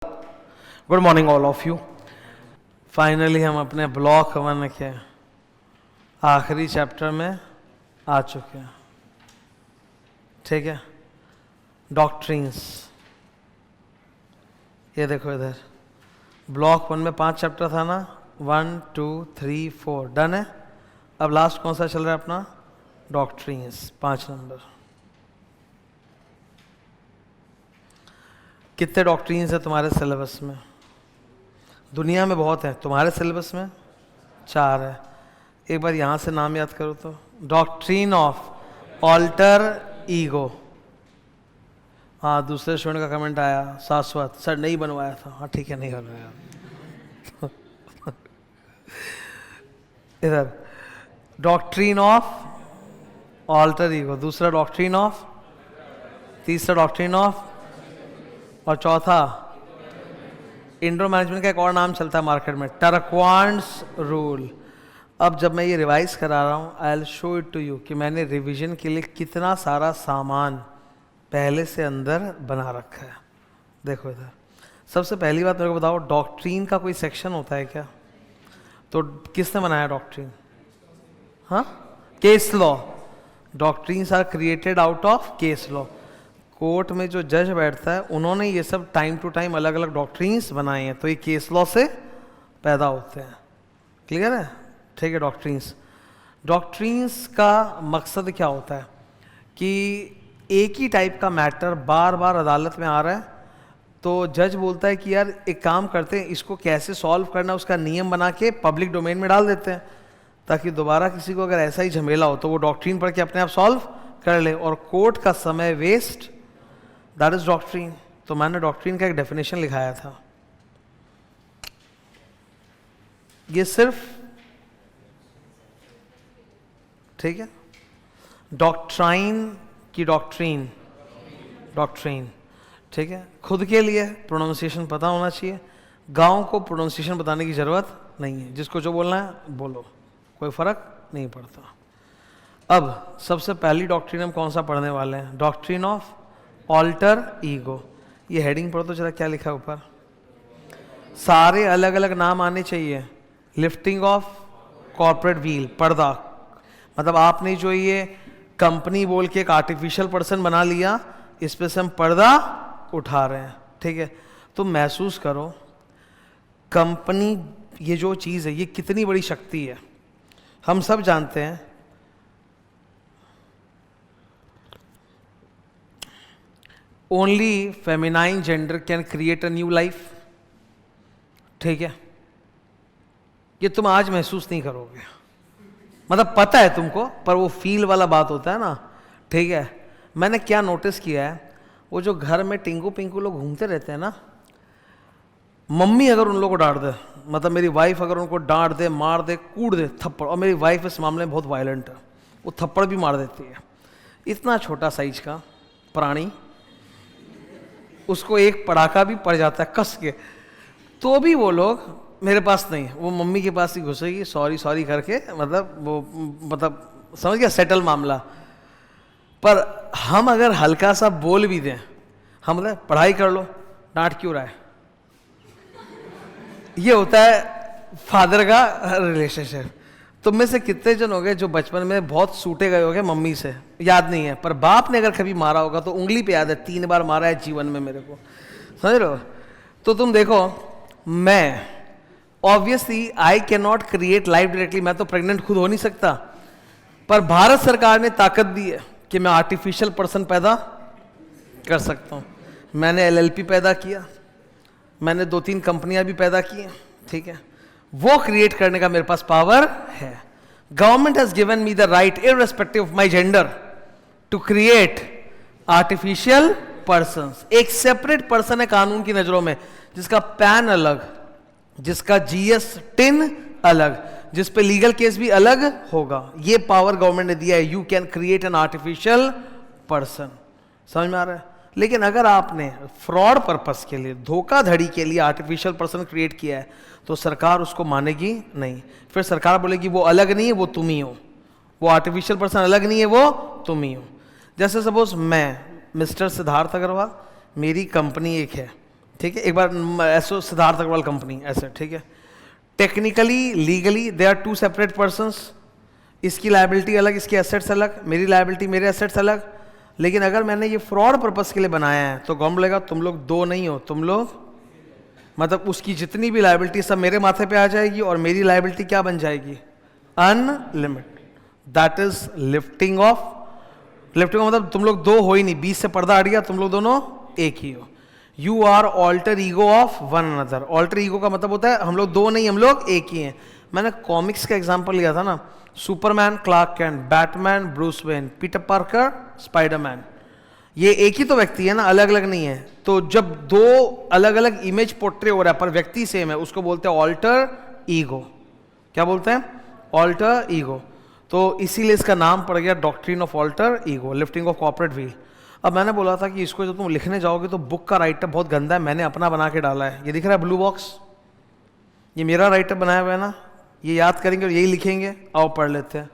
Good morning all of you. Finally हम अपने block 1 के आखिरी चैप्टर में आ चुके हैं। ठीक है, डॉक्ट्रिन्स। ये देखो इधर ब्लॉक 1 में 5 चैप्टर था ना, 1 2 3 4 डन है। अब लास्ट कौन सा चल रहा है अपना? Doctrines, 5 number. कितने डॉक्ट्रिन्स है तुम्हारे सिलेबस में? दुनिया में बहुत है, तुम्हारे सिलेबस में 4 है। एक बार यहाँ से नाम याद करो तो, डॉक्ट्रिन ऑफ ऑल्टर ईगो। हाँ, दूसरे स्टूडेंट का कमेंट आया, शाश्वत सर नहीं बनवाया था। हाँ ठीक है, नहीं बनवाया। इधर डॉक्ट्रिन ऑफ ऑल्टर ईगो, दूसरा डॉक्ट्रिन ऑफ, तीसरा डॉक्ट्रिन ऑफ, और चौथा इंडो मैनेजमेंट का एक और नाम चलता है मार्केट में, टर्कवांड्स रूल। अब जब मैं ये रिवाइज करा रहा हूँ, I will show it to you कि मैंने रिवीजन के लिए कितना सारा सामान पहले से अंदर बना रखा है। देखो इधर, सबसे पहली बात मेरे को बताओ, डॉक्ट्रिन का कोई सेक्शन होता है क्या? तो किसने बनाया डॉक्ट्रिन? हाँ, case law. Doctrines are created out of case law. Court में जो जज बैठता है, उन्होंने ये सब टाइम टू टाइम अलग अलग डॉक्ट्रिन्स बनाए हैं, तो ये केस लॉ से पैदा होते हैं। क्लियर है? ठीक है। डॉक्ट्रिन्स का मकसद क्या होता है कि एक ही टाइप का मैटर बार बार अदालत में आ रहा है, तो जज बोलता है कि यार एक काम करते हैं, इसको कैसे सॉल्व करना, उसका नियम बना के पब्लिक डोमेन में डाल देते हैं, ताकि दोबारा किसी को अगर ऐसा ही झमेला हो तो वो डॉक्ट्रिन पढ़ के अपने आप सॉल्व कर ले, और कोर्ट का समय वेस्ट। That is doctrine. तो मैंने डॉक्ट्रिन का एक डेफिनेशन लिखाया था, ये सिर्फ, ठीक है, डॉक्ट्राइन की डॉक्ट्रिन, ठीक है। खुद के लिए प्रोनाउंसिएशन पता होना चाहिए, गांव को प्रोनाउंसिएशन बताने की जरूरत नहीं है, जिसको जो बोलना है बोलो, कोई फर्क नहीं पड़ता। अब सबसे पहली डॉक्ट्रिन हम कौन सा पढ़ने वाले हैं? Doctrine of alter ego. ये हेडिंग पढ़ो तो जरा, क्या लिखा है ऊपर? सारे अलग अलग नाम आने चाहिए। लिफ्टिंग ऑफ कॉर्पोरेट व्हील, पर्दा। मतलब आपने जो ये कंपनी बोल के एक आर्टिफिशियल पर्सन बना लिया, इस पे से हम पर्दा उठा रहे हैं। ठीक है, तो महसूस करो कंपनी, ये जो चीज़ है, ये कितनी बड़ी शक्ति है। हम सब जानते हैं only feminine gender can create a new life. ठीक है, ये तुम आज महसूस नहीं करोगे, मतलब पता है तुमको, पर वो फील वाला बात होता है ना। ठीक है, मैंने क्या नोटिस किया है, वो जो घर में टिंकू पिंकू लोग घूमते रहते हैं ना, मम्मी अगर उन लोगों को डांट दे, मतलब मेरी वाइफ अगर उनको डांट दे, मार दे, कूट दे, थप्पड़, और मेरी वाइफ इस मामले में बहुत वायलेंट है, वो थप्पड़ भी मार देती है। इतना छोटा साइज का प्राणी, उसको एक पड़ाका भी पड़ जाता है कस के, तो भी वो लोग मेरे पास नहीं, वो मम्मी के पास ही घुसेगी, सॉरी करके, मतलब वो, मतलब समझ गया, सेटल मामला। पर हम अगर हल्का सा बोल भी दें, हम मतलब पढ़ाई कर लो, डांट क्यों रहा है, ये होता है फादर का रिलेशनशिप। तुम में से कितने जन हो गए जो बचपन में बहुत सूटे गए हो गए मम्मी से? याद नहीं है, पर बाप ने अगर कभी मारा होगा तो उंगली पे याद है, 3 बार मारा है जीवन में मेरे को, समझ रहे हो? तो तुम देखो, मैं obviously I can not create life directly, मैं तो प्रेग्नेंट खुद हो नहीं सकता, पर भारत सरकार ने ताकत दी है कि मैं आर्टिफिशियल पर्सन पैदा कर सकता हूँ। मैंने LLP पैदा किया, मैंने 2-3 कंपनियां भी पैदा की हैं। ठीक है, वो क्रिएट करने का मेरे पास पावर है। Government has given me the right, irrespective of my gender, to create artificial persons. एक सेपरेट पर्सन है कानून की नजरों में, जिसका पैन अलग, जिसका GS टिन अलग, जिस पे लीगल केस भी अलग होगा। ये पावर गवर्नमेंट ने दिया है, you can create an artificial person. समझ में आ रहा है? लेकिन अगर आपने फ्रॉड पर्पस के लिए, धोखाधड़ी के लिए आर्टिफिशियल पर्सन क्रिएट किया है, तो सरकार उसको मानेगी नहीं। फिर सरकार बोलेगी वो अलग नहीं है, वो तुम ही हो, वो आर्टिफिशियल पर्सन अलग नहीं है, वो तुम ही हो। जैसे सपोज मैं मिस्टर सिद्धार्थ अग्रवाल, मेरी कंपनी एक है, ठीक है, एक बार ऐसो सिद्धार्थ अग्रवाल कंपनी ऐसे, ठीक है। Technically legally they are two separate persons, इसकी लायबिलिटी अलग, इसकी एसेट्स अलग, मेरी लायबिलिटी मेरे एसेट्स अलग। लेकिन अगर मैंने ये फ्रॉड पर्पस के लिए बनाया है तो गवर्नमेंट बोलेगा तुम लोग दो नहीं हो, तुम लोग, मतलब उसकी जितनी भी लायबिलिटी सब मेरे माथे पे आ जाएगी और मेरी लायबिलिटी क्या बन जाएगी, unlimited. That is lifting of, lifting मतलब तुम लोग दो हो ही नहीं, बीच से पर्दा हट गया, तुम लोग दोनों एक ही हो। You are alter ego of one another. Alter ego का मतलब होता है हम लोग दो नहीं, हम लोग एक ही हैं। मैंने कॉमिक्स का एग्जांपल लिया था ना, Superman Clark Kent, Batman Bruce Wayne, Peter Parker Spiderman, ये एक ही तो व्यक्ति है ना, अलग अलग नहीं है। तो जब दो अलग अलग इमेज पोर्ट्रे हो रहा है पर व्यक्ति सेम है, उसको बोलते हैं ऑल्टर ईगो। क्या बोलते हैं, ऑल्टर ईगो। तो इसीलिए इसका नाम पड़ गया doctrine of alter ego, lifting of corporate veil. अब मैंने बोला था कि इसको जब तुम लिखने जाओगे तो बुक का राइटर बहुत गंदा है, मैंने अपना बना के डाला है। ये दिख रहा है ब्लू बॉक्स, ये मेरा राइटर बनाया हुआ है ना, ये याद करेंगे और यही लिखेंगे। आओ पढ़ लेते हैं,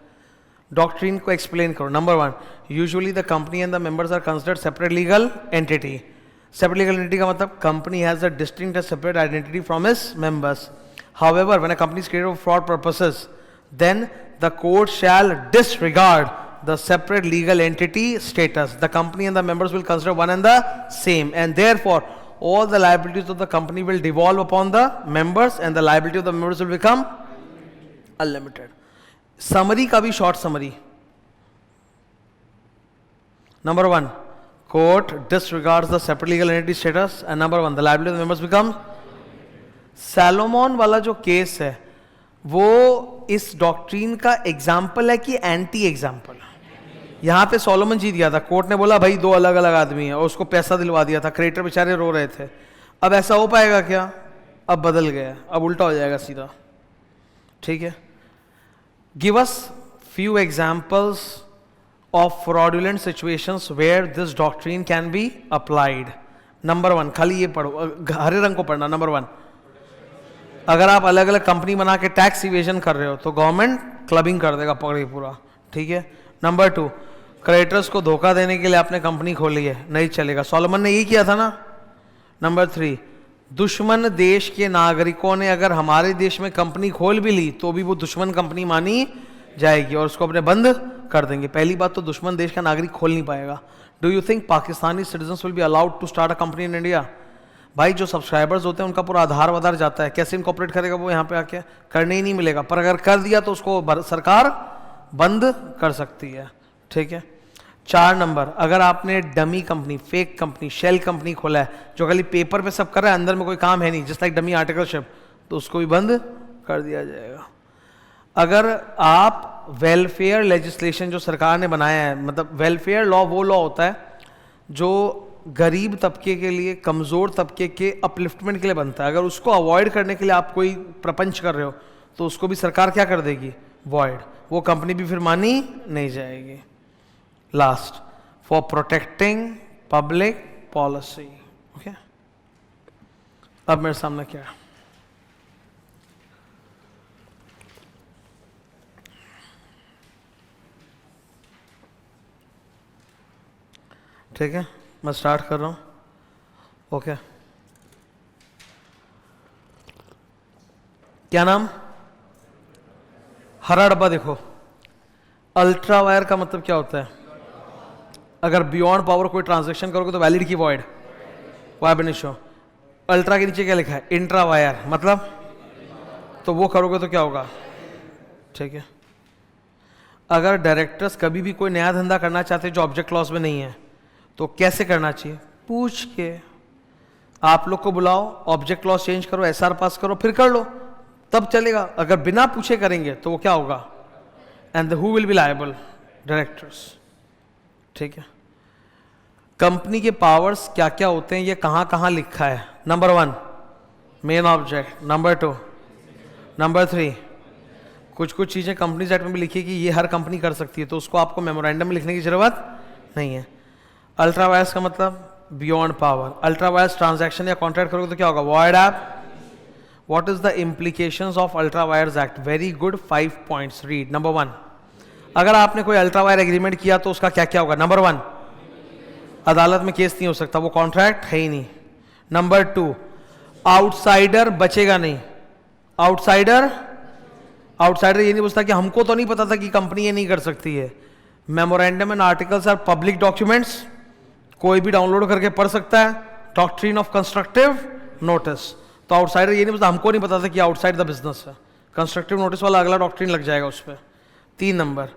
डॉक्ट्रिन को एक्सप्लेन करो। Number 1, usually the company and the members are considered separate legal entity. Separate legal entity का मतलब company has a distinct and separate identity from its members. However when a company is created for fraud purposes, then the court shall disregard the separate legal entity status. The company and the members will consider one and the same, and therefore all the liabilities of the company will devolve upon the members and the liability of the members will become unlimited. Summary का भी short summary. Number 1, court disregards the separate legal entity status, and number 1, the liability of the members become. सैलोमोन वाला जो case है वो इस doctrine का example है कि एंटी एग्जाम्पल। यहां पे सोलोमन जीत गया था, कोर्ट ने बोला भाई दो अलग अलग आदमी हैं और उसको पैसा दिलवा दिया था, क्रेडिटर बेचारे रो रहे थे। अब ऐसा हो पाएगा क्या, अब बदल गया, अब उल्टा हो जाएगा सीधा, ठीक है। Give us few examples of fraudulent situations where this doctrine can be applied. Number 1, खाली ये पढ़ो, हरे रंग को पढ़ना। नंबर 1, अगर आप अलग अलग कंपनी बना के टैक्स इवेजन कर रहे हो तो गवर्नमेंट क्लबिंग कर देगा पकड़े पूरा, ठीक है। नंबर 2, क्रेडिटर्स को धोखा देने के लिए आपने कंपनी खोली है, नहीं चलेगा, सोलोमन ने यही किया था ना। नंबर 3, दुश्मन देश के नागरिकों ने अगर हमारे देश में कंपनी खोल भी ली तो भी वो दुश्मन कंपनी मानी जाएगी और उसको अपने बंद कर देंगे। पहली बात तो दुश्मन देश का नागरिक खोल नहीं पाएगा। Do you think Pakistani citizens will be allowed to start a company in India? भाई जो सब्सक्राइबर्स होते हैं उनका पूरा आधार वाधार जाता है, कैसे इनकॉर्पोरेट करेगा वो यहाँ पे आके, करने ही नहीं मिलेगा। पर अगर कर दिया तो उसको सरकार बंद कर सकती है, ठीक है। 4 नंबर, अगर आपने dummy company, fake company, shell company खोला है जो खाली पेपर पे सब कर रहा है, अंदर में कोई काम है नहीं, जस्ट लाइक डमी आर्टिकलशिप, तो उसको भी बंद कर दिया जाएगा। अगर आप वेलफेयर लेजिस्लेशन जो सरकार ने बनाया है, मतलब वेलफेयर लॉ वो लॉ होता है जो गरीब तबके के लिए, कमज़ोर तबके के अपलिफ्टमेंट के लिए बनता है, अगर उसको अवॉइड करने के लिए आप कोई प्रपंच कर रहे हो तो उसको भी सरकार क्या कर देगी, वॉइड, वो कंपनी भी फिर मानी नहीं जाएगी। Last, for protecting public policy, okay. अब मेरे सामने क्या है, ठीक है, मैं स्टार्ट कर रहा हूं, ओके। क्या नाम, हरा डब्बा देखो। अल्ट्रा वायर का मतलब क्या होता है, अगर बियॉन्ड पावर कोई ट्रांजैक्शन करोगे तो वैलिड की वॉइड, वायर बेनिशो। अल्ट्रा के नीचे क्या लिखा है, इंट्रा वायर, मतलब तो वो करोगे तो क्या होगा, ठीक है। अगर डायरेक्टर्स कभी भी कोई नया धंधा करना चाहते जो ऑब्जेक्ट क्लॉज में नहीं है तो कैसे करना चाहिए, पूछ के, आप लोग को बुलाओ, ऑब्जेक्ट क्लॉज चेंज करो, एसआर पास करो, फिर कर लो, तब चलेगा। अगर बिना पूछे करेंगे तो वो क्या होगा, and who will be liable, directors, ठीक है। कंपनी के पावर्स क्या क्या होते हैं, ये कहां कहां लिखा है। Number 1, main object. Number 2, number 3, कुछ कुछ चीजें कंपनीज एक्ट में भी लिखी है कि ये हर कंपनी कर सकती है, तो उसको आपको मेमोरेंडम में लिखने की जरूरत नहीं है। अल्ट्रा वायर्स का मतलब beyond power. Ultra vires transaction या कॉन्ट्रैक्ट करोगे तो क्या होगा, void app. What is the implications of ultra vires act, very good, 5 points, read. Number 1, अगर आपने कोई अल्ट्रा वायर एग्रीमेंट किया तो उसका क्या क्या होगा। नंबर 1, अदालत में केस नहीं हो सकता, वो कॉन्ट्रैक्ट है ही नहीं। नंबर 2, आउटसाइडर बचेगा नहीं। आउटसाइडर आउटसाइडर ये नहीं पूछता कि हमको तो नहीं पता था कि कंपनी ये नहीं कर सकती है। Memorandum and articles are public documents, कोई भी डाउनलोड करके पढ़ सकता है। डॉक्ट्रिन ऑफ कंस्ट्रक्टिव नोटिस, तो आउटसाइडर ये नहीं पूछता, हमको नहीं पता था कि आउटसाइड द बिजनेस है। कंस्ट्रक्टिव नोटिस वाला अगला डॉक्ट्रिन लग जाएगा उस पर। 3 नंबर,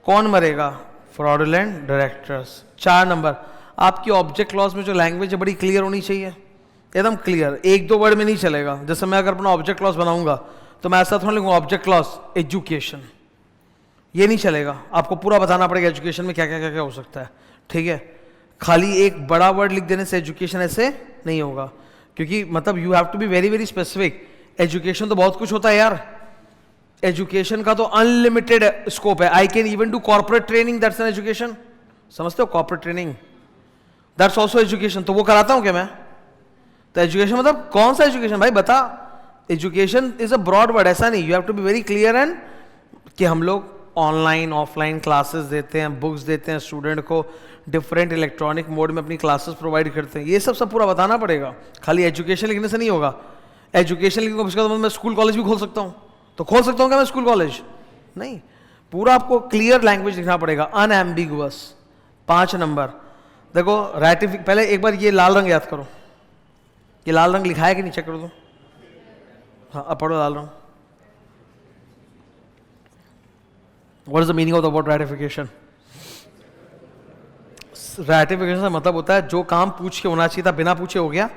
कौन मरेगा? Fraudulent directors. 4 नंबर, आपकी ऑब्जेक्ट क्लॉज में जो लैंग्वेज है बड़ी क्लियर होनी चाहिए, एकदम क्लियर, 1-2 वर्ड में नहीं चलेगा। जैसे मैं अगर अपना ऑब्जेक्ट क्लॉज बनाऊंगा तो मैं ऐसा थोड़ा लिखूंगा ऑब्जेक्ट क्लॉज एजुकेशन, ये नहीं चलेगा। आपको पूरा बताना पड़ेगा एजुकेशन में क्या क्या क्या क्या हो सकता है, ठीक है। खाली एक बड़ा वर्ड लिख देने से एजुकेशन ऐसे नहीं होगा, क्योंकि मतलब you have to be very very specific. Education तो बहुत कुछ होता है यार, एजुकेशन का तो अनलिमिटेड स्कोप है। I can even do corporate training, that's an education. समझते हो? Corporate training that's also education. तो वो कराता हूं क्या मैं? तो एजुकेशन मतलब कौन सा एजुकेशन भाई बता? Education is a broad word, ऐसा नहीं। You have to be very clear and कि हम लोग ऑनलाइन ऑफलाइन क्लासेस देते हैं, बुक्स देते हैं स्टूडेंट को, डिफरेंट इलेक्ट्रॉनिक मोड में अपनी क्लासेस प्रोवाइड करते हैं, ये सब पूरा बताना पड़ेगा। खाली एजुकेशन लिखने से नहीं होगा। एजुकेशन लिखूंगा उसका मतलब मैं स्कूल कॉलेज भी खोल सकता हूँ, तो खोल सकता हूँ क्या मैं स्कूल कॉलेज? नहीं, पूरा आपको क्लियर लैंग्वेज लिखना पड़ेगा, अनएम्बिगुअस। 5 नंबर, देखो राइटिफिक, पहले एक बार ये लाल रंग याद करो, ये लाल रंग लिखा है कि नहीं चेक करो तो। हाँ अब पढ़ो लाल रंग। What is the meaning of the word ratification? Ratification का मतलब होता है जो काम पूछ के होना चाहिए था बिना पूछे हो गया,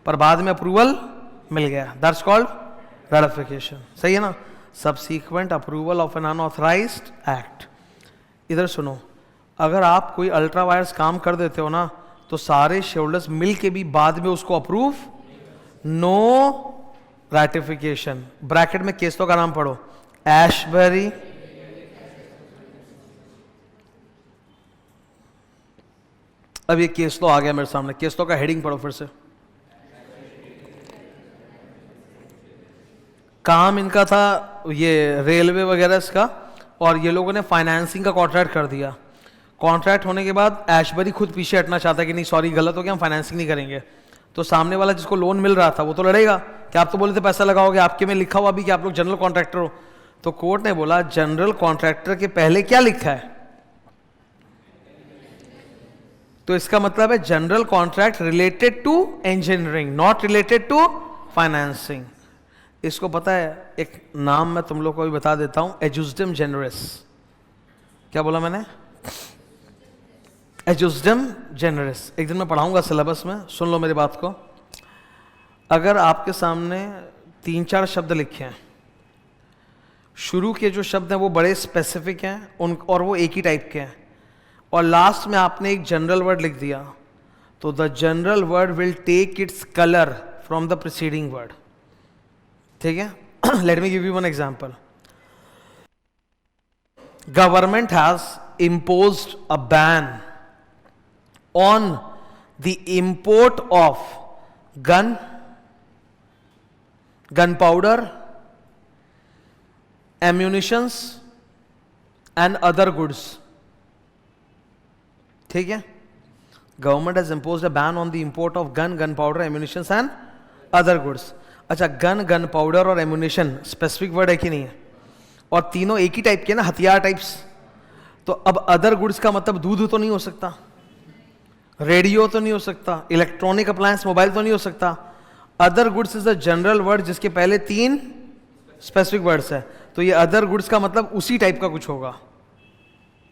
पर बाद में अप्रूवल मिल गया, दैट्स कॉल्ड ratification। सही है ना? Subsequent approval of an unauthorized act। इधर सुनो, अगर आप कोई अल्ट्रा वायर्स काम कर देते हो ना, तो सारे शेयरहोल्डर्स मिल के भी बाद में उसको अप्रूव, नो रैटिफिकेशन। ब्रैकेट में केसों का नाम पढ़ो, एशबरी, अब ये केस लो आ गया मेरे सामने, केस लो का हेडिंग पढ़ो फिर से। काम इनका था ये रेलवे वगैरह इसका, और ये लोगों ने फाइनेंसिंग का कॉन्ट्रैक्ट कर दिया। कॉन्ट्रैक्ट होने के बाद एशबरी खुद पीछे हटना चाहता है कि नहीं सॉरी गलत हो गया, हम फाइनेंसिंग नहीं करेंगे। तो सामने वाला जिसको लोन मिल रहा था वो तो लड़ेगा कि आप तो बोले थे पैसा लगाओगे, आपके में लिखा हुआ भी कि आप लोग जनरल कॉन्ट्रैक्टर हो। तो कोर्ट ने बोला जनरल कॉन्ट्रैक्टर के पहले क्या लिखा है? तो इसका मतलब है general contract related to engineering, not related to financing. इसको पता है एक नाम मैं तुम लोग को भी बता देता हूं, एजुस्डम जेनरस। क्या बोला मैंने? एजुस्डम जेनरस। एक दिन मैं पढ़ाऊंगा सिलेबस में, सुन लो मेरी बात को। अगर आपके सामने 3-4 शब्द लिखे हैं, शुरू के जो शब्द हैं वो बड़े स्पेसिफिक हैं उन, और वो एक ही टाइप के हैं, और लास्ट में आपने एक जनरल वर्ड लिख दिया, तो the general word will take its colour from the preceding word. ठीक है? Let me give you one example. Government has imposed a ban on the import of gunpowder, ammunitions and other goods। ठीक है? Government has imposed a ban on the import of gunpowder, ammunitions and other goods। अच्छा, gun powder और ammunition specific word है कि नहीं है? और तीनों एक ही टाइप के ना, हथियार टाइप्स। तो अब अदर गुड्स का मतलब दूध तो नहीं हो सकता, रेडियो तो नहीं हो सकता, इलेक्ट्रॉनिक अप्लायंस मोबाइल तो नहीं हो सकता। Other goods is a general word जिसके पहले 3 स्पेसिफिक वर्ड्स है। तो ये अदर गुड्स का मतलब उसी टाइप का कुछ होगा,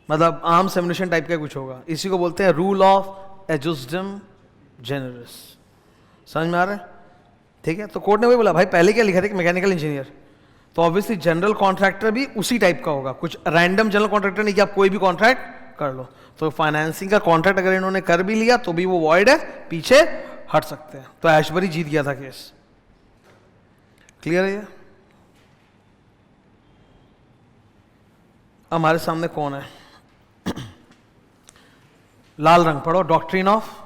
मतलब आर्म्स एम्यूनिशन टाइप का कुछ होगा। इसी को बोलते हैं रूल ऑफ एजुस्डम जेनरस। समझ में आ रहा है? ठीक है? तो कोर्ट ने वही बोला भाई पहले क्या लिखा था कि मैकेनिकल इंजीनियर, तो ऑब्वियसली जनरल कॉन्ट्रैक्टर भी उसी टाइप का होगा, कुछ रैंडम जनरल कॉन्ट्रैक्टर नहीं कि आप कोई भी कॉन्ट्रैक्ट कर लो। तो फाइनेंसिंग का कॉन्ट्रैक्ट अगर इन्होंने कर भी लिया तो भी वो वॉइड है, पीछे हट सकते हैं। तो ऐशबरी जीत गया था केस। क्लियर है ये? हमारे सामने कौन है? लाल रंग पढ़ो, डॉक्ट्रिन ऑफ।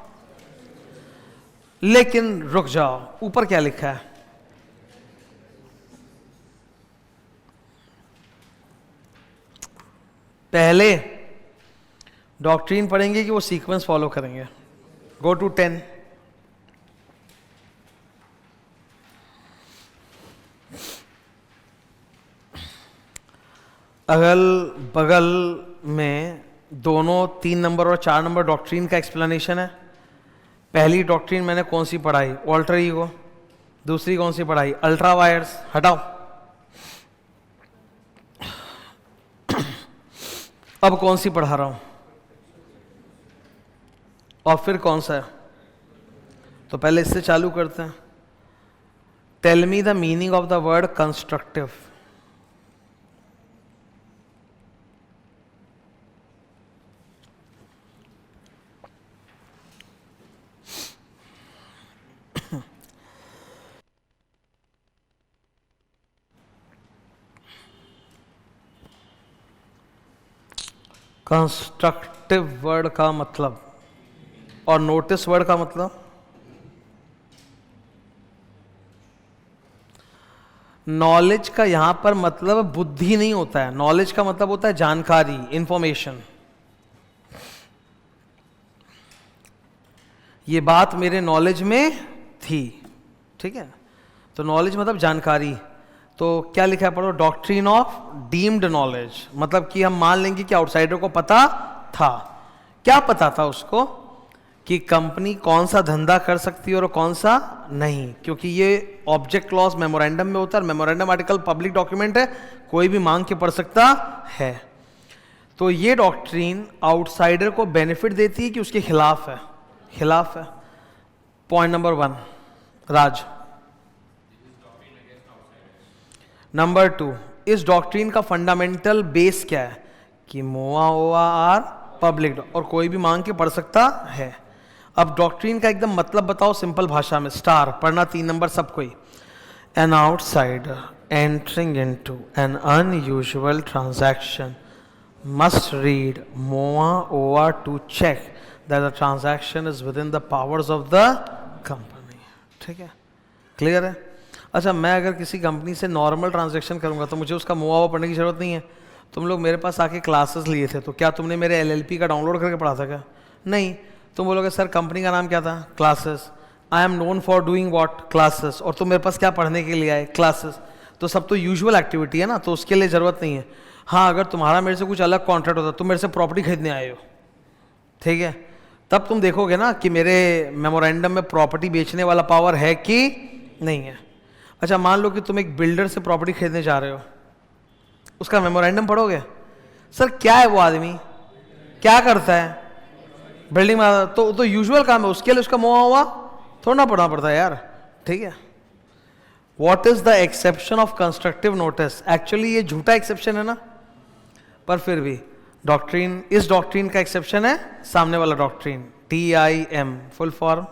लेकिन रुक जाओ, ऊपर क्या लिखा है? पहले डॉक्ट्रिन पढ़ेंगे कि वो सीक्वेंस फॉलो करेंगे? Go to 10। अगल बगल में दोनों 3 नंबर और 4 नंबर डॉक्ट्रीन का एक्सप्लेनेशन है। पहली डॉक्ट्रीन मैंने कौन सी पढ़ाई, ऑल्टर ईगो। दूसरी कौन सी पढ़ाई, अल्ट्रा वायर्स। हटाओ। अब कौन सी पढ़ा रहा हूं और फिर कौन सा है, तो पहले इससे चालू करते हैं। Tell me the meaning of the word constructive. Constructive word का मतलब और नोटिस वर्ड का मतलब, नॉलेज का यहां पर मतलब बुद्धि नहीं होता है। नॉलेज का मतलब होता है जानकारी, इंफॉर्मेशन। ये बात मेरे नॉलेज में थी, ठीक है। तो नॉलेज मतलब जानकारी। तो क्या लिखा है पढ़ो, डॉक्ट्रिन ऑफ डीम्ड नॉलेज, मतलब कि हम मान लेंगे कि आउटसाइडर को पता था। क्या पता था उसको, कि कंपनी कौन सा धंधा कर सकती है और कौन सा नहीं, क्योंकि ये ऑब्जेक्ट क्लॉज मेमोरेंडम में होता है। मेमोरेंडम आर्टिकल पब्लिक डॉक्यूमेंट है, कोई भी मांग के पढ़ सकता है। तो ये डॉक्ट्रीन आउटसाइडर को बेनिफिट देती है कि उसके खिलाफ है, खिलाफ है। पॉइंट नंबर 1 राज। नंबर 2, इस डॉक्ट्रीन का फंडामेंटल बेस क्या है, कि मोआ ओआ आर पब्लिक और कोई भी मांग के पढ़ सकता है। अब डॉक्ट्रीन का एकदम मतलब बताओ सिंपल भाषा में, स्टार पढ़ना 3 नंबर सब कोई। An outsider entering into an unusual transaction must read MOA AOA to check that the transaction is within the powers of the company. ठीक है, क्लियर है। अच्छा, मैं अगर किसी कंपनी से नॉर्मल ट्रांजैक्शन करूंगा तो मुझे उसका मोआ ओआ पढ़ने की जरूरत नहीं है। तुम लोग मेरे पास आके क्लासेस लिए थे, तो क्या तुमने मेरे एलएलपी का डाउनलोड करके पढ़ा था क्या? नहीं। तुम बोलोगे सर कंपनी का नाम क्या था? Classes. I am known for doing what? Classes. और तुम मेरे पास क्या पढ़ने के लिए आए? क्लासेस। तो सब तो यूजुअल एक्टिविटी है ना, तो उसके लिए ज़रूरत नहीं है। हाँ, अगर तुम्हारा मेरे से कुछ अलग कॉन्ट्रैक्ट होता, तुम मेरे से प्रॉपर्टी खरीदने आए हो, ठीक है, तब तुम देखोगे ना कि मेरे मेमोरेंडम में प्रॉपर्टी बेचने वाला पावर है कि नहीं है। अच्छा, मान लो कि तुम एक बिल्डर से प्रॉपर्टी खरीदने जा रहे हो, उसका मेमोरेंडम पढ़ोगे? सर क्या है वो आदमी, क्या करता है? बिल्डिंग में तो यूजुअल काम है, उसके लिए उसका मोआ हुआ थोड़ा ना पढ़ना पड़ता है यार, ठीक है। What is the exception of constructive notice? Actually ये झूठा एक्सेप्शन है ना, पर फिर भी डॉक्ट्रीन, इस डॉक्ट्रीन का एक्सेप्शन है सामने वाला डॉक्ट्रीन, TIM फुल फॉर्म।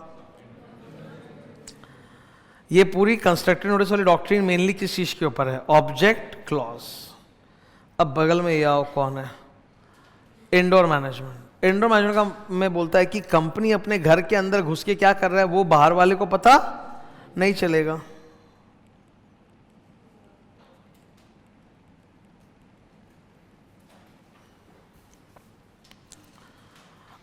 ये पूरी कंस्ट्रक्टिव नोटिस वाली डॉक्ट्रीन मेनली किस चीज के ऊपर है? Object clause. अब बगल में ये आओ, कौन है? Indoor management. इंडोर मैनेजमेंट का में बोलता है कि कंपनी अपने घर के अंदर घुस के क्या कर रहा है वो बाहर वाले को पता नहीं चलेगा।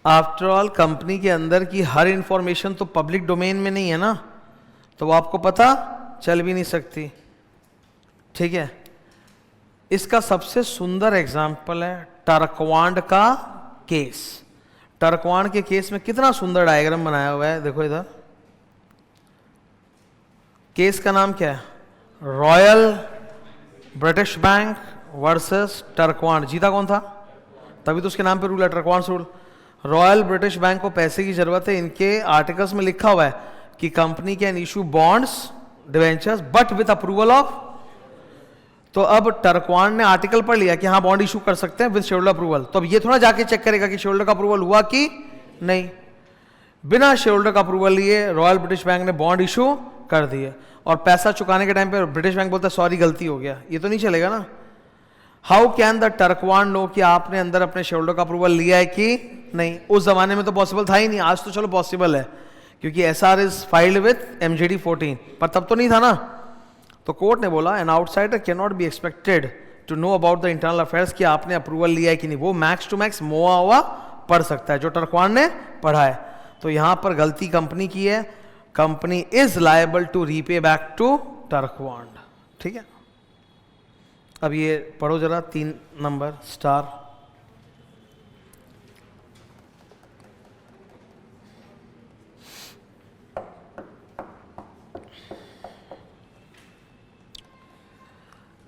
आफ्टर ऑल कंपनी के अंदर की हर इंफॉर्मेशन तो पब्लिक डोमेन में नहीं है ना, तो वो आपको पता चल भी नहीं सकती, ठीक है। इसका सबसे सुंदर एग्जाम्पल है टर्कवांड का केस। टर्कवांड के केस में कितना सुंदर डायग्राम बनाया हुआ है, देखो इधर। केस का नाम क्या है? Royal British Bank versus Turquand. जीता कौन था? तभी तो उसके नाम पे रूल है, टर्कवांड रूल। रॉयल ब्रिटिश बैंक को पैसे की जरूरत है, इनके आर्टिकल्स में लिखा हुआ है कि company can issue bonds, debentures but with approval of. तो अब टर्कवांड ने आर्टिकल पढ़ लिया कि हाँ बॉन्ड इशू कर सकते हैं विद शेयरहोल्डर अप्रूवल, तो अब ये थोड़ा जाके चेक करेगा कि शेयरहोल्डर का अप्रूवल हुआ कि नहीं। बिना शेयरहोल्डर का अप्रूवल लिए रॉयल ब्रिटिश बैंक ने बॉन्ड इशू कर दिए, और पैसा चुकाने के टाइम पे ब्रिटिश बैंक बोलता है सॉरी गलती हो गया, ये तो नहीं चलेगा ना। हाउ कैन द टर्कवांड नो कि आपने अंदर अपने शेयरहोल्डर का अप्रूवल लिया है कि नहीं? उस जमाने में तो पॉसिबल था ही नहीं, आज तो चलो पॉसिबल है क्योंकि SR is filed with MJD 14, पर तब तो नहीं था ना। तो कोर्ट ने बोला an outsider can not be expected to know about the internal affairs कि आपने अप्रूवल लिया है कि नहीं। वो मैक्स टू मैक्स मोआ हुआ पढ़ सकता है जो टर्कवांड ने पढ़ा है। तो यहां पर गलती कंपनी की है, company is liable to repay back to Turquand, ठीक है। अब ये पढ़ो जरा 3 नंबर स्टार।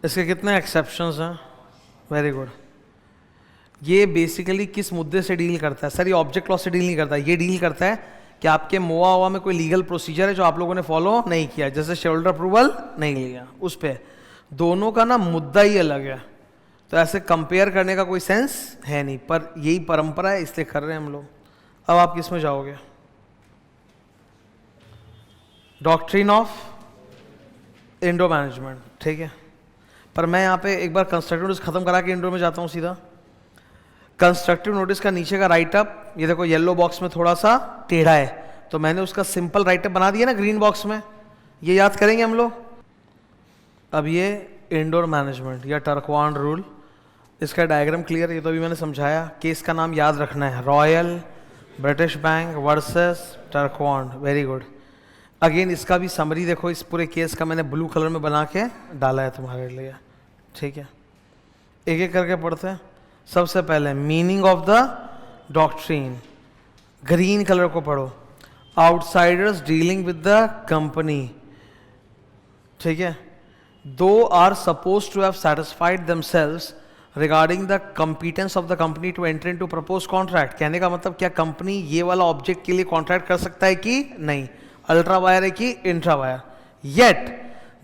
इसके कितने एक्सेप्शंस हैं? Very good. ये बेसिकली किस मुद्दे से डील करता है? सर ये ऑब्जेक्ट क्लॉज से डील नहीं करता है, ये डील करता है कि आपके मोआ में कोई लीगल प्रोसीजर है जो आप लोगों ने फॉलो नहीं किया, जैसे शेयरहोल्डर अप्रूवल नहीं लिया, उस पे दोनों का ना मुद्दा ही अलग है, तो ऐसे कंपेयर करने का कोई सेंस है नहीं, पर यही परंपरा है इसलिए कर रहे हैं हम लोग। अब आप किस में जाओगे? डॉक्ट्रिन ऑफ इंडो मैनेजमेंट, ठीक है। पर मैं यहाँ पे एक बार कंस्ट्रक्टिव नोटिस खत्म करा के इंडो में जाता हूँ सीधा। कंस्ट्रक्टिव नोटिस का नीचे का राइटअप, ये देखो येलो बॉक्स में थोड़ा सा टेढ़ा है, तो मैंने उसका सिंपल राइटअप बना दिया ना ग्रीन बॉक्स में, ये याद करेंगे हम लोग। अब ये इंडोर मैनेजमेंट या टर्कवांड रूल, इसका डायग्राम क्लियर, ये तो अभी मैंने समझाया। केस का नाम याद रखना है, Royal British Bank versus Turquand, very good. Again इसका भी समरी देखो, इस पूरे केस का मैंने ब्लू कलर में बना के डाला है तुम्हारे लिए, ठीक है। एक एक करके पढ़ते हैं। सबसे पहले meaning of the doctrine, green colour को पढ़ो। Outsiders dealing with the company, ठीक है। Though are suppose to have satisfied themselves regarding the competence of the company to enter into propose contract. कहने का मतलब क्या कंपनी ये वाला ऑब्जेक्ट के लिए कॉन्ट्रैक्ट कर सकता है कि नहीं, अल्ट्रा वायर है कि intra vires, yet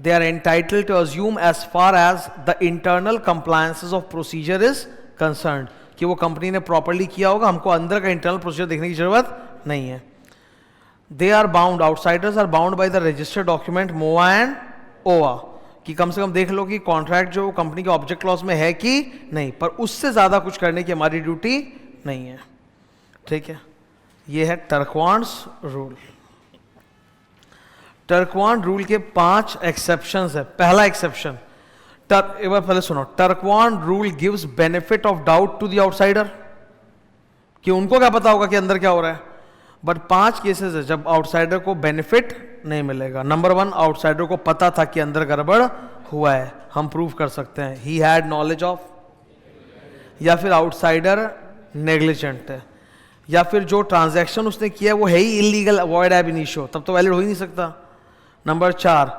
they are entitled to assume as far as the internal compliances of procedure is concerned, कि वो कंपनी ने प्रॉपर्ली किया होगा, हमको अंदर का इंटरनल प्रोसीजर देखने की जरूरत नहीं है। They are bound, outsiders are bound by the registered document MOA and AOA, कि कम से कम देख लो कि कॉन्ट्रैक्ट जो कंपनी के ऑब्जेक्ट क्लॉज में है कि नहीं, पर उससे ज्यादा कुछ करने की हमारी ड्यूटी नहीं है, ठीक है। ये है टर्कवांड्स रूल। टर्कवांड रूल के 5 एक्सेप्शंस है। पहला एक्सेप्शन, एक बार पहले सुनो, Turquand rule gives benefit of doubt to the outsider, कि उनको क्या पता होगा कि अंदर क्या हो रहा है, बट 5 केसेस है जब आउटसाइडर को बेनिफिट नहीं मिलेगा। नंबर 1, आउटसाइडर को पता था कि अंदर गड़बड़ हुआ है, हम प्रूव कर सकते हैं ही हैड नॉलेज ऑफ, या फिर आउटसाइडर नेग्लिजेंट है, या फिर जो ट्रांजैक्शन उसने किया वो है ही इलीगल, अवॉइड एब इनिशियो, तब तो वैलिड हो ही नहीं सकता। नंबर 4,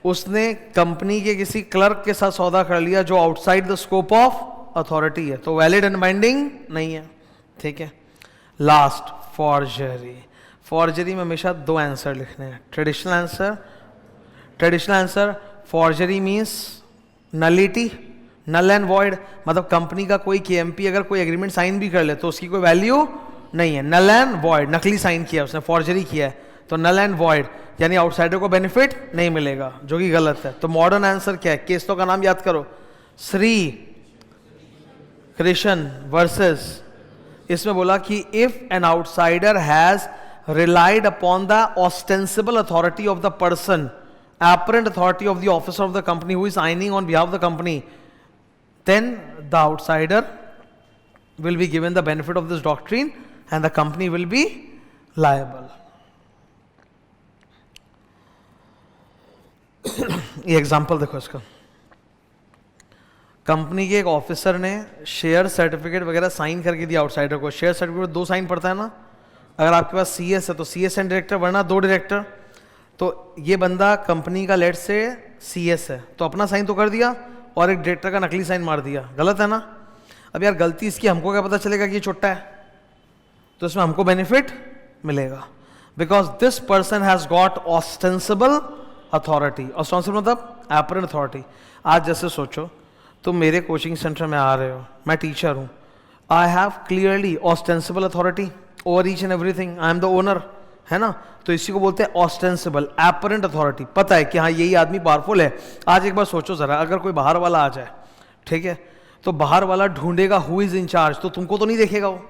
उसने कंपनी के किसी क्लर्क के साथ सौदा कर लिया जो outside the scope of authority है, तो वैलिड एंड बाइंडिंग नहीं है, ठीक है। Last, forgery. फॉर्जरी में हमेशा 2 आंसर लिखने हैं, traditional answer, traditional answer. Forgery means nullity, null and void, मतलब कंपनी का कोई केएमपी अगर कोई एग्रीमेंट साइन भी कर ले तो उसकी कोई वैल्यू नहीं है, नल एंड वॉइड, नकली साइन किया उसने, फॉर्जरी किया है, तो नल एंड वॉइड, यानी आउटसाइडर को बेनिफिट नहीं मिलेगा, जो कि गलत है। तो मॉडर्न आंसर क्या है? केसों का नाम याद करो, श्री कृष्ण वर्सेस, इसमें बोला कि if an outsider has relied upon the ostensible authority of the person, apparent authority of the officer of the company who is signing on behalf of the company, then the outsider will be given the benefit of this doctrine and the company will be liable. ये example देखो इसका, company के एक officer ने share certificate वगैरह sign करके दिया outsider को। शेयर सर्टिफिकेट 2 साइन पड़ता है ना, अगर आपके पास सीएस है तो सीएस एंड डायरेक्टर, वरना 2 डायरेक्टर। तो ये बंदा कंपनी का लेट से सीएस है, तो अपना साइन तो कर दिया और एक डायरेक्टर का नकली साइन मार दिया, गलत है ना। अब यार गलती इसकी, हमको क्या पता चलेगा कि ये छोटा है, तो इसमें हमको बेनिफिट मिलेगा, because this person has got ostensible authority. Ostensible मतलब एपरेंट अथॉरिटी। आज जैसे सोचो तुम मेरे कोचिंग सेंटर में आ रहे हो, मैं टीचर हूँ, I have clearly ostensible authority over each and everything, I am the owner, है ना, तो इसी को बोलते हैं ऑस्टेंसिबल, एपरेंट अथॉरिटी, पता है कि हाँ यही आदमी पावरफुल है। आज एक बार सोचो जरा, अगर कोई बाहर वाला आ जाए, ठीक है, तो बाहर वाला ढूंढेगा हु इज इन चार्ज, तो तुमको तो नहीं देखेगा वो,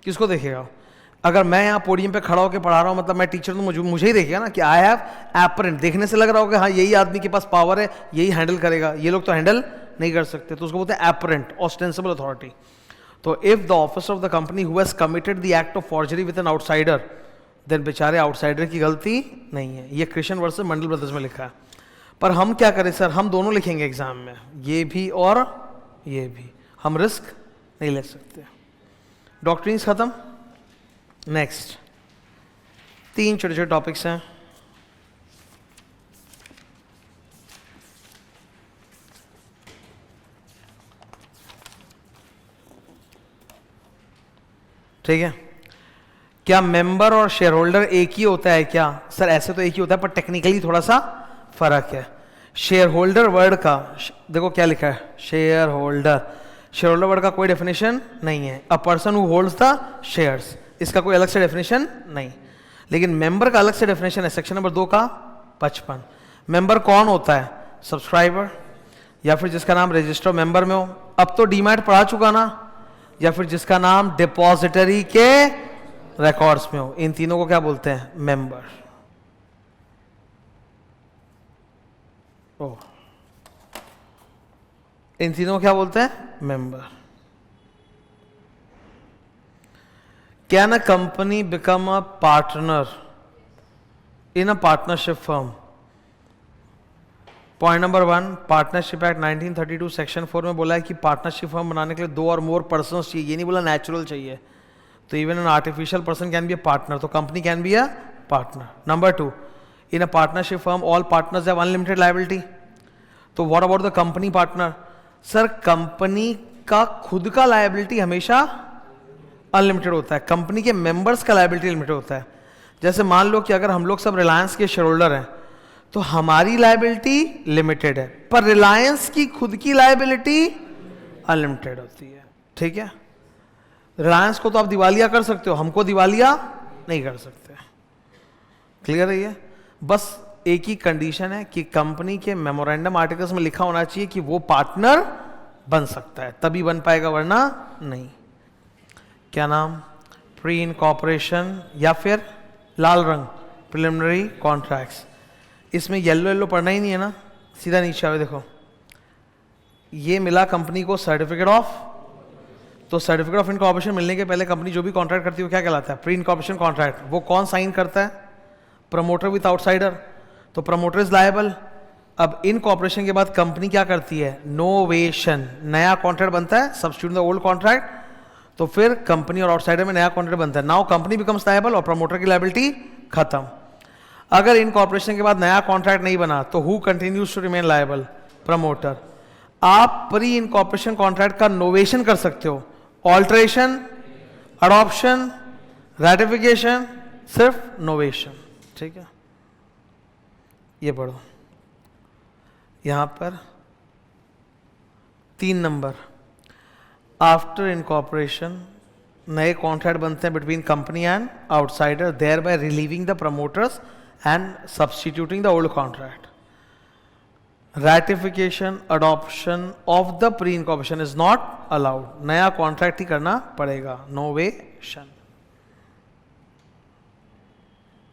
किसको देखेगा? अगर मैं यहाँ पोडियम पे खड़ा होकर पढ़ा रहा हूँ, मतलब मैं टीचर, तो मुझे ही देखेगा ना कि आई हैव एपरेंट, देखने से लग रहा होगा हाँ यही आदमी के पास पावर है, यही हैंडल करेगा, ये लोग तो हैंडल नहीं कर सकते, तो उसको बोलते हैं एपरेंट, ऑस्टेंसिबल अथॉरिटी। तो if the officer of the company who has committed the act of forgery with an outsider, then बेचारे आउटसाइडर की गलती नहीं है। ये क्रिश्चियन वर्सेस मंडल ब्रदर्स में लिखा है। पर हम क्या करें सर, हम दोनों लिखेंगे एग्जाम में, ये भी और ये भी, हम रिस्क नहीं ले सकते। डॉक्ट्रिन्स खत्म। नेक्स्ट 3 छोटे छोटे टॉपिक्स हैं। ठीक है, क्या मेंबर और शेयर होल्डर एक ही होता है क्या? सर ऐसे तो एक ही होता है, पर टेक्निकली थोड़ा सा फर्क है। शेयर होल्डर वर्ड का देखो क्या लिखा है, share holder. Share holder word का कोई डेफिनेशन नहीं है। A person who holds the shares, इसका कोई अलग से डेफिनेशन नहीं। लेकिन मेंबर का अलग से डेफिनेशन है, सेक्शन नंबर 2 का 55। मेंबर कौन होता है? सब्सक्राइबर, या फिर जिसका नाम रजिस्टर मेंबर में हो। अब तो डीमैट पढ़ा चुका ना, या फिर जिसका नाम डिपॉजिटरी के रिकॉर्ड्स में हो। इन तीनों को क्या बोलते हैं? मेंबर। ओ, इन तीनों को क्या बोलते हैं? Member. Can a company become a partner in a partnership firm? Point number 1, partnership act 1932 section 4 में बोला है कि पार्टनरशिप फर्म बनाने के लिए 2 और मोर पर्सन चाहिए। ये नहीं बोला नेचुरल चाहिए। तो even an artificial person can be a partner, तो company can be a partner. Number 2, in a partnership firm all partners have unlimited liability. तो what about the company partner? Sir company का खुद का liability हमेशा unlimited होता है, company के members का लायबिलिटी लिमिटेड होता है। जैसे मान लो कि अगर हम लोग सब रिलायंस के शेयर होल्डर हैं, तो हमारी लायबिलिटी लिमिटेड है, पर रिलायंस की खुद की लायबिलिटी अनलिमिटेड होती है। ठीक है, रिलायंस को तो आप दिवालिया कर सकते हो, हमको दिवालिया नहीं कर सकते। क्लियर है ये? बस एक ही कंडीशन है कि कंपनी के मेमोरेंडम आर्टिकल्स में लिखा होना चाहिए कि वो पार्टनर बन सकता है, तभी बन पाएगा, वरना नहीं। क्या नाम? प्री इनकॉर्पोरेशन या फिर लाल रंग प्रिलिमिनरी कॉन्ट्रैक्ट्स। इसमें येलो येलो पढ़ना ही नहीं है ना, सीधा नीचे आओ। देखो ये मिला कंपनी को सर्टिफिकेट ऑफ, तो सर्टिफिकेट ऑफ इनकॉर्पोरेशन मिलने के पहले कंपनी जो भी कॉन्ट्रैक्ट करती है वो क्या कहलाता है? Pre incorporation contract. वो कौन साइन करता है? प्रमोटर विथ आउटसाइडर, तो प्रमोटर इज लायबल। अब इनकॉर्पोरेशन के बाद कंपनी क्या करती है? नोवेशन, नया कॉन्ट्रैक्ट बनता है, सब्स्टिट्यूट द ओल्ड कॉन्ट्रैक्ट, तो फिर कंपनी और आउटसाइडर में नया कॉन्ट्रैक्ट बनता है। नाउ कंपनी बिकम्स लायबल और प्रमोटर की लायबिलिटी खत्म। अगर इनकॉर्पोरेशन के बाद नया कॉन्ट्रैक्ट नहीं बना तो who continues to remain liable? Promoter. आप प्री इनकॉर्पोरेशन कॉन्ट्रैक्ट का नोवेशन कर सकते हो, ऑल्टरेशन, अडॉप्शन, रैटिफिकेशन, सिर्फ नोवेशन। ठीक है, ये पढ़ो यहां पर 3 नंबर। आफ्टर इनकॉर्पोरेशन नए कॉन्ट्रैक्ट बनते हैं between company and outsider, thereby relieving the promoters and substituting the old contract. Ratification, adoption of the pre incorporation is not allowed, नया कॉन्ट्रैक्ट ही करना पड़ेगा, नोवेशन।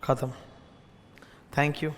खत्म। Thank you.